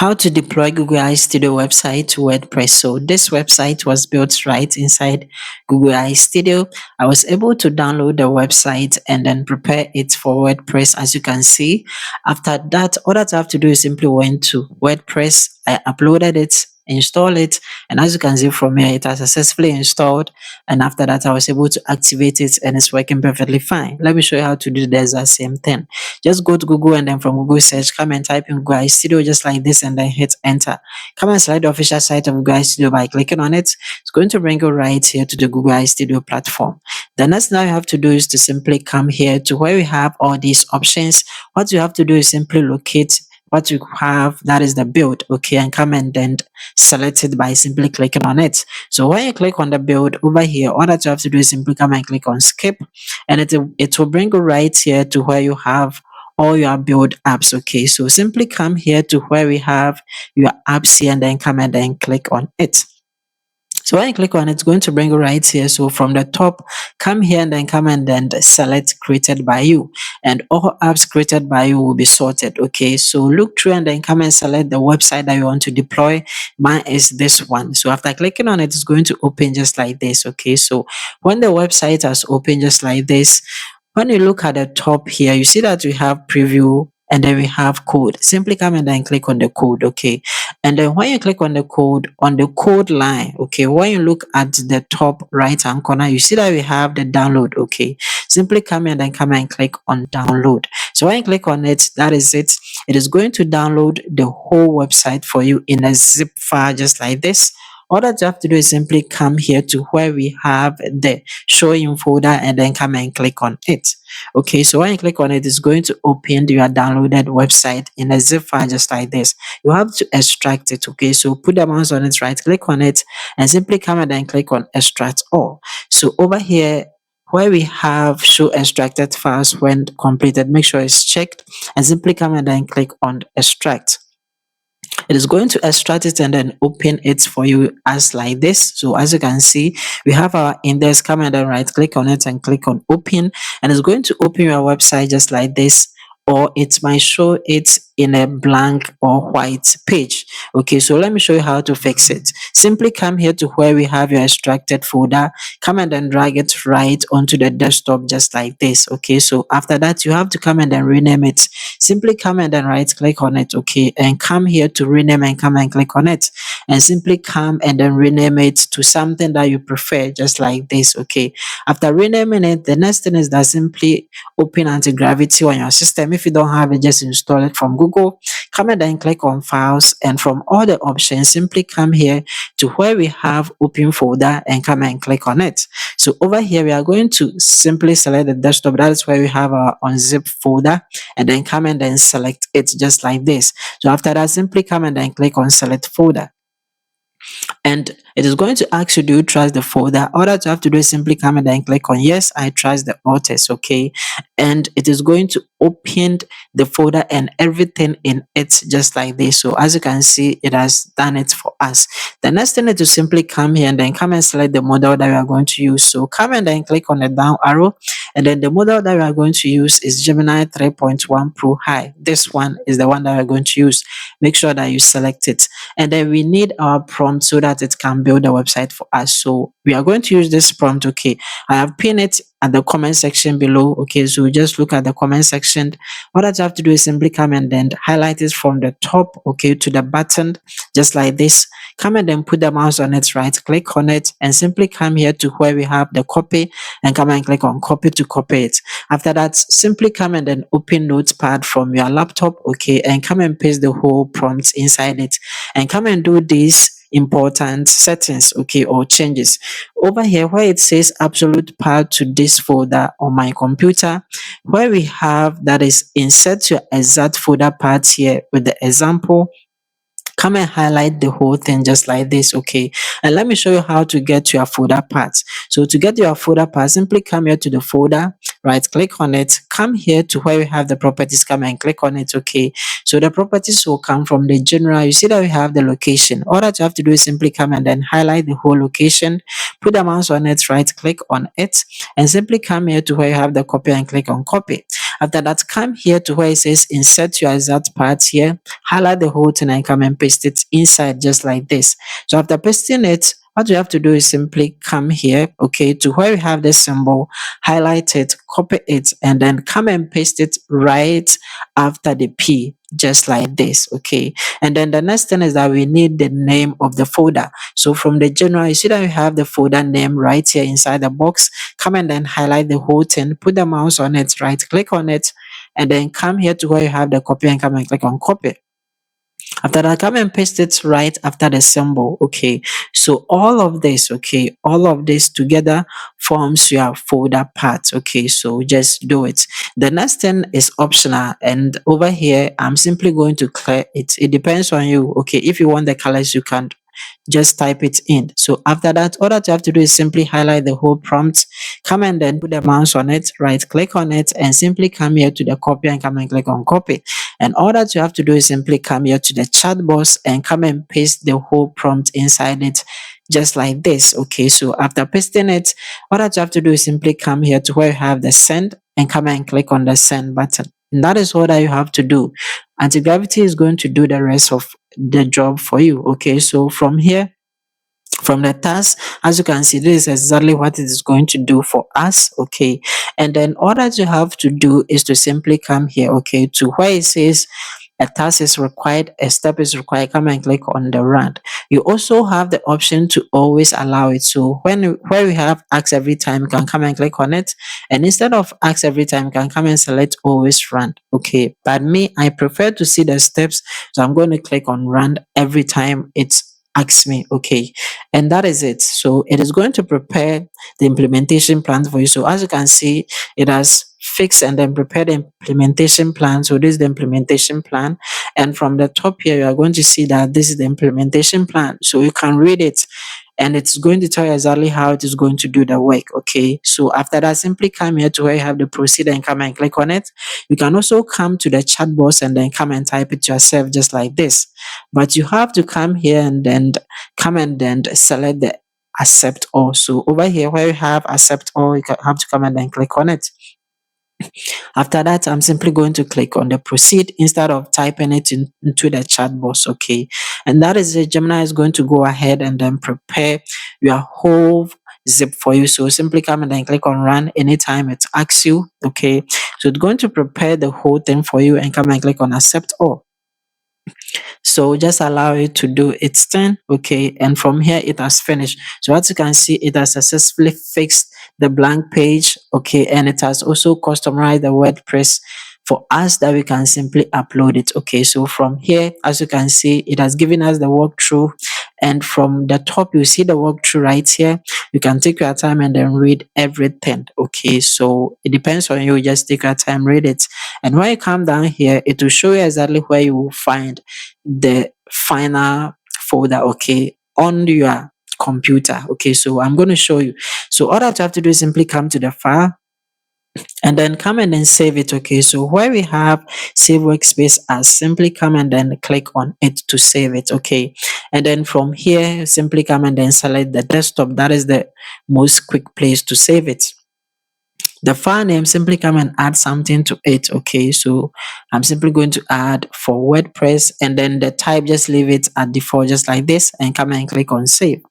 How to deploy Google AI Studio website to WordPress. So this website was built right inside Google AI Studio. I was able to download the website and then prepare it for WordPress, as you can see. After that, all that I have to do is simply went to WordPress. I uploaded it, install it, and as you can see from here, it has successfully installed. And after that, I was able to activate it and it's working perfectly fine. Let me show you how to do the exact same thing. Just go to Google and then from Google search, come and type in Google AI Studio just like this and then hit enter. Come and select the official site of Google AI Studio by clicking on it. It's going to bring you right here to the Google AI Studio platform. The next thing you have to do is to simply come here to where we have all these options. What you have to do is simply locate what you have, that is the build, okay, and come and then select it by simply clicking on it. So when you click on the build over here, all that you have to do is simply come and click on skip, and it will bring you right here to where you have all your build apps. Okay, so simply come here to where we have your apps here and then come and then click on it. So when you click on it, it's going to bring you right here. So from the top, come here and then come and then select created by you. And all apps created by you will be sorted. Okay, so look through and then come and select the website that you want to deploy. Mine is this one. So after clicking on it, it's going to open just like this. Okay, so when the website has opened just like this, when you look at the top here, you see that we have preview and then we have code. Simply come and then click on the code, okay? And then when you click on the code line, okay, when you look at the top right hand corner, you see that we have the download, okay? Simply come and then come and click on download. So when you click on it, that is it. It is going to download the whole website for you in a zip file just like this. All that you have to do is simply come here to where we have the show in folder and then come and click on it. Okay, so when you click on it, it's going to open your downloaded website in a zip file just like this. You have to extract it. Okay, so put the mouse on it, right click on it, and simply come and then click on extract all. So over here, where we have show extracted files when completed, make sure it's checked and simply come and then click on extract. It is going to extract it and then open it for you as like this. So as you can see, we have our index. Come and then right click on it and click on open, and it's going to open your website just like this, or it might show it in a blank or white page. Okay, so let me show you how to fix it. Simply come here to where we have your extracted folder, come and then drag it right onto the desktop just like this. Okay, so after that, you have to come and then rename it. Simply come and then right click on it, okay, and come here to rename and come and click on it, and simply come and then rename it to something that you prefer just like this. Okay, after renaming it, the next thing is that simply open anti-gravity on your system. If you don't have it, just install it from Google. Come and then click on files, and from all the options, simply come here to where we have open folder and come and click on it. So over here, we are going to simply select the desktop. That is where we have our unzip folder, and then come and then select it just like this. So after that, simply come and then click on select folder. And it is going to ask you, do you trust the folder? All that you have to do is simply come and then click on yes, I trust the authors, okay? And it is going to open the folder and everything in it just like this. So as you can see, it has done it for us. The next thing is to simply come here and then come and select the model that we are going to use. So come and then click on the down arrow, and then the model that we are going to use is Gemini 3.1 Pro High. This one is the one that we're going to use. Make sure that you select it. And then we need our prompt so that it can build a website for us. So we are going to use this prompt. Okay, I have pinned it at the comment section below. Okay, so just look at the comment section. What I have to do is simply come and then highlight it from the top, okay, to the button just like this. Come and then put the mouse on it, right click on it, and simply come here to where we have the copy and come and click on copy to copy it. After that, simply come and then open Notepad from your laptop, okay, and come and paste the whole prompt inside it, and come and do these important settings, okay, or changes. Over here where it says absolute path to this folder on my computer, where we have that is insert your exact folder path here with the example, come and highlight the whole thing just like this, okay? And let me show you how to get to your folder path. So to get your folder path, simply come here to the folder, right click on it, come here to where we have the properties, come and click on it. Okay, so the properties will come from the general. You see that we have the location. All that you have to do is simply come and then highlight the whole location, put the mouse on it, right click on it, and simply come here to where you have the copy and click on copy. After that, come here to where it says insert your exact part here, highlight the whole thing and come and paste it inside just like this. So after pasting it, what you have to do is simply come here, okay, to where we have the symbol, highlight it, copy it, and then come and paste it right after the P, just like this, okay. And then the next thing is that we need the name of the folder. So from the general, you see that we have the folder name right here inside the box. Come and then highlight the whole thing, put the mouse on it, right click on it, and then come here to where you have the copy and come and click on copy. After that, come and paste it right after the symbol. Okay, so all of this, okay, all of this together forms your folder part. Okay, so just do it. The next thing is optional, and over here I'm simply going to clear it. It depends on you. Okay, if you want the colors, you can just type it in. So after that, all that you have to do is simply highlight the whole prompt, come and then put the mouse on it, right click on it, and simply come here to the copy and come and click on copy. And all that you have to do is simply come here to the chat box and come and paste the whole prompt inside it, just like this. Okay, so after pasting it, all that you have to do is simply come here to where you have the send and come and click on the send button. And that is all that you have to do. Anti-gravity is going to do the rest of the job for you. Okay, so from here, from the task, as you can see, this is exactly what it is going to do for us. Okay, and then all that you have to do is to simply come here, okay, to where it says a task is required, a step is required, come and click on the run. You also have the option to always allow it. So where we have ask every time, you can come and click on it, and instead of ask every time, you can come and select always run. Okay, but me, I prefer to see the steps, so I'm going to click on run every time it's asks me. Okay, and that is it. So it is going to prepare the implementation plan for you. So as you can see, it has fixed and then prepared the implementation plan. So this is the implementation plan, and from the top here you are going to see that this is the implementation plan, so you can read it and it's going to tell you exactly how it is going to do the work. Okay, so after that, simply come here to where you have the proceed and come and click on it. You can also come to the chat box and then come and type it yourself just like this, but you have to come here and then come and then select the accept all. So over here where you have accept all, you have to come and then click on it. After that, I'm simply going to click on the proceed instead of typing it into the chat box. Okay, and that is it. Gemini is going to go ahead and then prepare your whole zip for you. So simply come and then click on run anytime it asks you. Okay, so it's going to prepare the whole thing for you and come and click on accept all. So just allow it to do its thing. Okay, and from here it has finished. So as you can see, it has successfully fixed the blank page. Okay, and it has also customized the WordPress for us that we can simply upload it. Okay, so from here, as you can see, it has given us the walkthrough, and from the top you see the walkthrough right here. You can take your time and then read everything. Okay, so it depends on you. Just take your time, read it, and when you come down here, it will show you exactly where you will find the final folder, okay, on your computer. Okay, so I'm going to show you. So all that you have to do is simply come to the file and then come and then save it. Okay, so where we have save workspace as, simply come and then click on it to save it. Okay, and then from here simply come and then select the desktop. That is the most quick place to save it. The file name, simply come and add something to it. Okay, so I'm simply going to add for WordPress, and then the type, just leave it at default just like this, and come and click on save.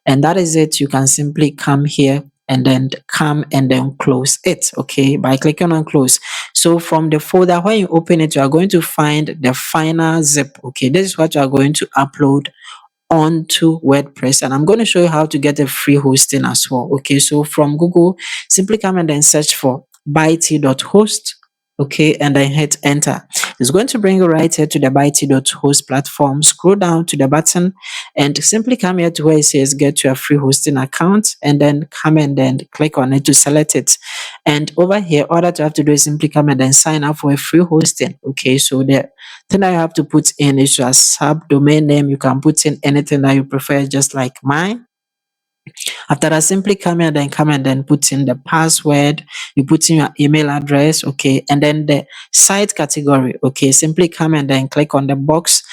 And that is it. You can simply come here and then come and then close it, okay, by clicking on close. So from the folder, when you open it, you are going to find the final zip. Okay, this is what you are going to upload onto WordPress, and I'm going to show you how to get a free hosting as well. Okay, so from Google, simply come and then search for byte.host. Okay, and then hit enter. It's going to bring you right here to the byte.host platform. Scroll down to the button and simply come here to where it says get your free hosting account, and then come and then click on it to select it. And over here, all that you have to do is simply come and then sign up for a free hosting. Okay, so the thing that you have to put in is your subdomain name. You can put in anything that you prefer, just like mine. After that, simply come and then put in the password, you put in your email address, okay, and then the site category, okay. Simply come and then click on the box,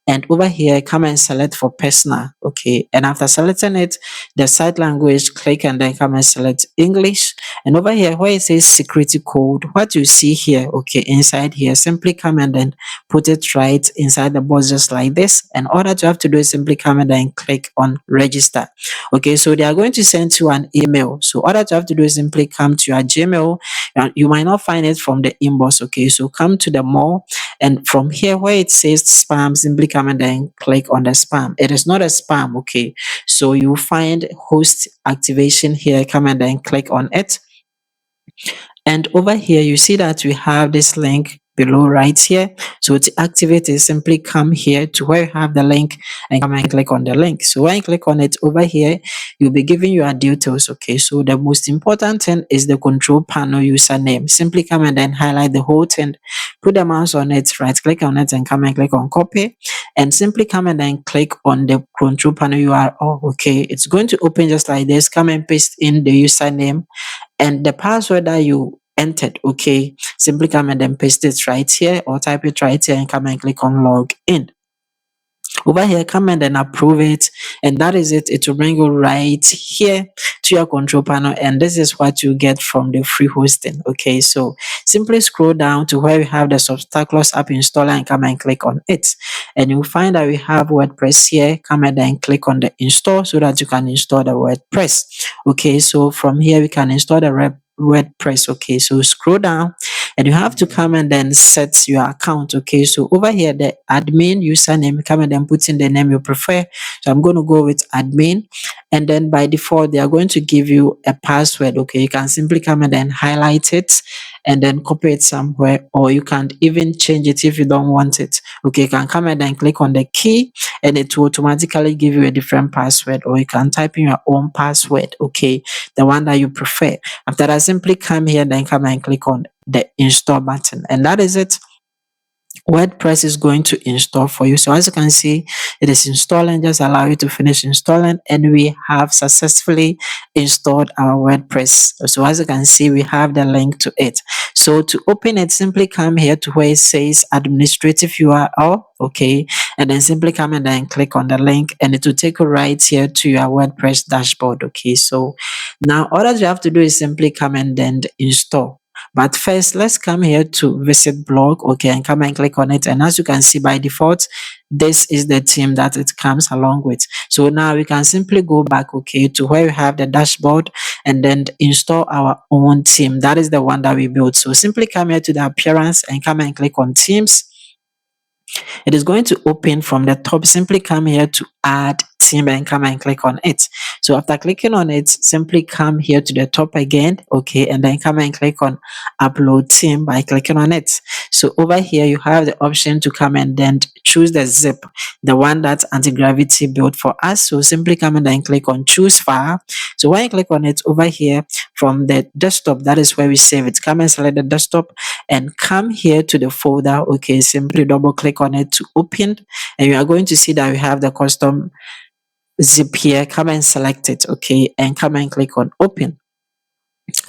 and over here come and select for personal, okay. And after selecting it, the site language, click and then come and select English. And over here where it says security code, what you see here, okay, inside here, simply come and then put it right inside the box just like this. And all that you have to do is simply come and then click on register. Okay, so they are going to send you an email. So all that you have to do is simply come to your Gmail, and you might not find it from the inbox. Okay, so come to the more, and from here where it says spam, simply come and then click on the spam. It is not a spam, okay. So you find host activation here, come and then click on it. And over here, you see that we have this link below right here. So to activate it, simply come here to where you have the link and come and click on the link. So when you click on it over here, you'll be giving your details. Okay, so the most important thing is the control panel username. Simply come and then highlight the whole thing, put the mouse on it, right click on it and come and click on copy, and simply come and then click on the control panel URL. Okay, it's going to open just like this. Come and paste in the username and the password that you entered, okay, simply come and then paste it right here or type it right here and come and click on log in. Over here, come and then approve it, and that is it. It will bring you right here to your control panel, and this is what you get from the free hosting. Okay, so simply scroll down to where we have the Substackless app installer and come and click on it, and you'll find that we have WordPress here. Come and then click on the install so that you can install the WordPress. Okay, so from here we can install the WordPress. Okay, so scroll down and you have to come and then set your account. Okay, so over here the admin username, come and then put in the name you prefer. So I'm going to go with admin, and then by default they are going to give you a password. Okay, you can simply come and then highlight it and then copy it somewhere, or you can even change it if you don't want it. Okay, you can come and then click on the key and it will automatically give you a different password, or you can type in your own password, okay, the one that you prefer. After that, simply come here, then come and click on the install button, and that is it. WordPress is going to install for you. So as you can see, it is installing. Just allow you to finish installing, and we have successfully installed our WordPress. So as you can see, we have the link to it. So to open it, simply come here to where it says administrative URL, okay, and then simply come and then click on the link, and it will take you right here to your WordPress dashboard. Okay, so now all that you have to do is simply come and then install. But first, let's come here to visit blog, okay, and come and click on it. And as you can see by default, this is the theme that it comes along with. So now we can simply go back, okay, to where we have the dashboard and then install our own theme. That is the one that we built. So simply come here to the appearance and come and click on themes. It is going to open from the top. Simply come here to add theme and come and click on it. So after clicking on it, simply come here to the top again, okay, and then come and click on upload theme by clicking on it. So over here you have the option to come and then choose the zip, the one that anti-gravity built for us. So simply come and then click on choose file. So when you click on it over here from the desktop, that is where we save it. Come and select the desktop and come here to the folder, okay, simply double click on it to open, and you are going to see that we have the custom zip here. Come and select it, okay, and come and click on open.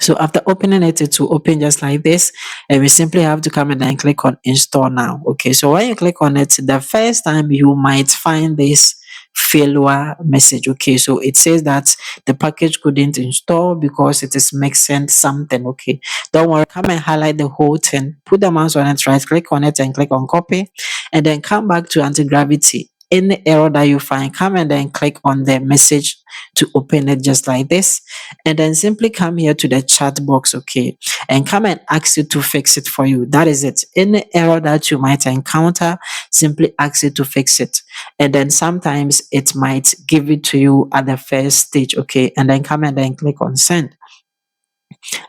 So after opening it, it will open just like this, and we simply have to come and then click on install now. Okay, so when you click on it, the first time you might find this failure message. Okay, so it says that the package couldn't install because it is mixing something. Okay, don't worry, come and highlight the whole thing, put the mouse on it, right click on it and click on copy, and then come back to anti-gravity. Any error that you find, come and then click on the message to open it just like this, and then simply come here to the chat box, okay, and come and ask it to fix it for you. That is it. Any error that you might encounter, simply ask it to fix it, and then sometimes it might give it to you at the first stage, okay, and then come and then click on send.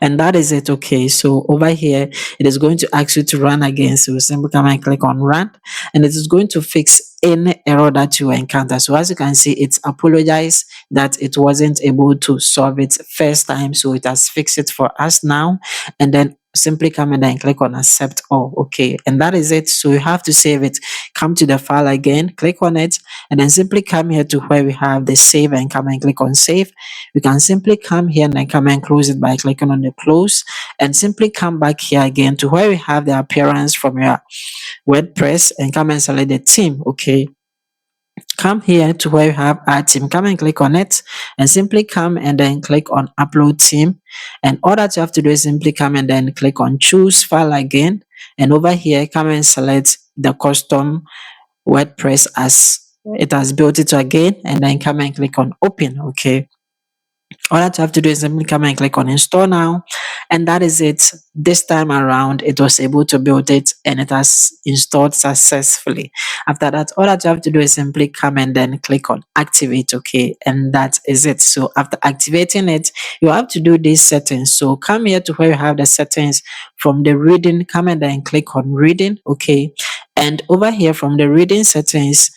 And that is it. Okay, so over here it is going to ask you to run again, so simply come and click on run, and it is going to fix any error that you encounter. So as you can see, it's apologized that it wasn't able to solve it first time, so it has fixed it for us now, and then simply come and then click on accept all. Okay, and that is it. So you have to save it. Come to the file again, click on it, and then simply come here to where we have the save and come and click on save. You can simply come here and then come and close it by clicking on the close, and simply come back here again to where we have the appearance from your WordPress and come and select the theme. Okay, come here to where you have add theme, come and click on it, and simply come and then click on upload theme. And all that you have to do is simply come and then click on choose file again, and over here come and select the custom WordPress as it has built it again, and then come and click on open. Okay, all that you have to do is simply come and click on install now, and that is it. This time around it was able to build it and it has installed successfully. After that, all that you have to do is simply come and then click on activate. Okay, and that is it. So after activating it, you have to do these settings. So come here to where you have the settings. From the reading, come and then click on reading. Okay, and over here from the reading settings,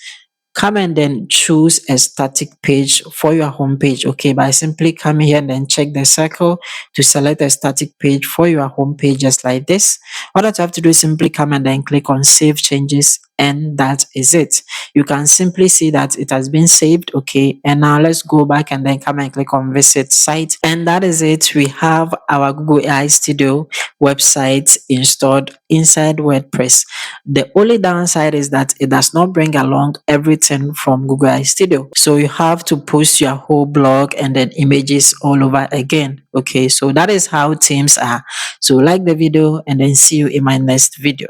come and then choose a static page for your home page. Okay, by simply coming here and then check the circle to select a static page for your home page, just like this. All that you have to do is simply come and then click on save changes, and that is it. You can simply see that it has been saved. Okay, and now let's go back and then come and click on visit site, and that is it. We have our Google AI Studio website installed inside WordPress. The only downside is that it does not bring along everything from Google AI Studio. So you have to post your whole blog and then images all over again. Okay, so that is how themes are. So like the video and then see you in my next video.